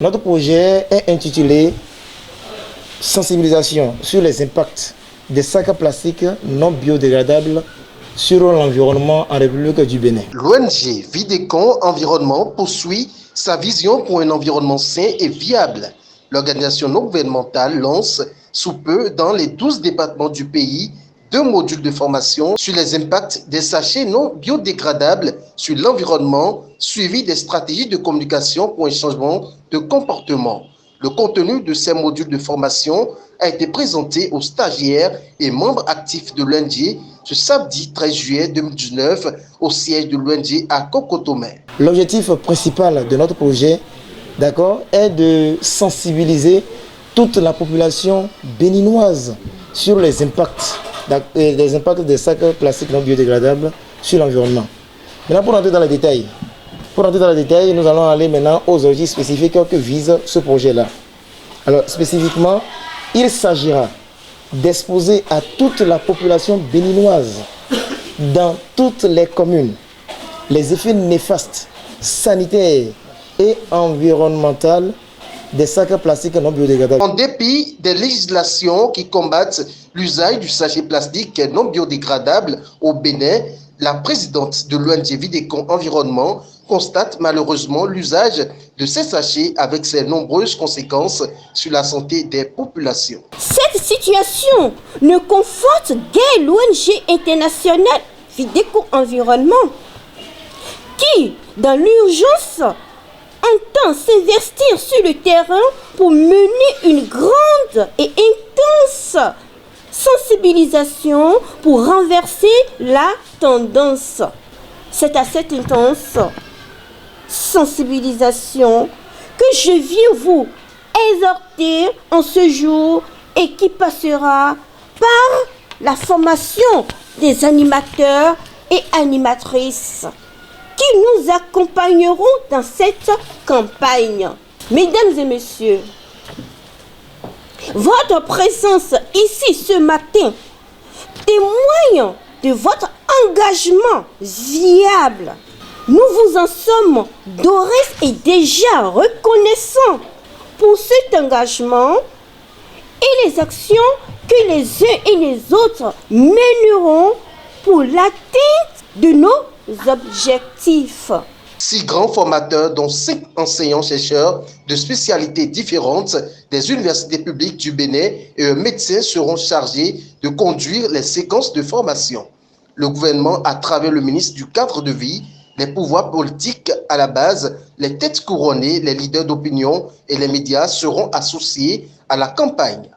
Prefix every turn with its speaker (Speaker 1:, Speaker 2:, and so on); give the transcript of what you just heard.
Speaker 1: Notre projet est intitulé Sensibilisation sur les impacts des sacs plastiques non biodégradables sur l'environnement en République du Bénin.
Speaker 2: L'ONG Vidécon Environnement poursuit sa vision pour un environnement sain et viable. L'organisation non gouvernementale lance sous peu dans les 12 départements du pays 2 modules de formation sur les impacts des sachets non biodégradables sur l'environnement, suivi des stratégies de communication pour un changement de comportement. Le contenu de ces modules de formation a été présenté aux stagiaires et membres actifs de l'ONG ce samedi 13 juillet 2019 au siège de l'ONG à Cocotomé.
Speaker 1: L'objectif principal de notre projet, est de sensibiliser toute la population béninoise sur les impacts des sacs plastiques non biodégradables sur l'environnement. Maintenant, pour entrer dans les détails, nous allons aller maintenant aux objectifs spécifiques que vise ce projet-là. Alors, spécifiquement, il s'agira d'exposer à toute la population béninoise, dans toutes les communes, les effets néfastes, sanitaires et environnementaux des sacs plastiques non biodégradables.
Speaker 2: En dépit des législations qui combattent l'usage du sachet plastique non biodégradable au Bénin, la présidente de l'ONG Vidécon Environnement constate malheureusement l'usage de ces sachets avec ses nombreuses conséquences sur la santé des populations.
Speaker 3: Cette situation ne conforte guère l'ONG internationale Vidécon Environnement qui, dans l'urgence, entend s'investir sur le terrain pour mener une grande et intense sensibilisation pour renverser la tendance. C'est à cette intense sensibilisation que je viens vous exhorter en ce jour et qui passera par la formation des animateurs et animatrices qui nous accompagneront dans cette campagne. Mesdames et messieurs, votre présence ici ce matin témoigne de votre engagement viable. Nous vous en sommes d'ores et déjà reconnaissants pour cet engagement et les actions que les uns et les autres mèneront pour l'atteinte de nos objectifs.
Speaker 2: 6 grands formateurs, dont 5 enseignants-chercheurs de spécialités différentes des universités publiques du Bénin et un médecin seront chargés de conduire les séquences de formation. Le gouvernement, à travers le ministre du Cadre de vie, les pouvoirs politiques à la base, les têtes couronnées, les leaders d'opinion et les médias seront associés à la campagne.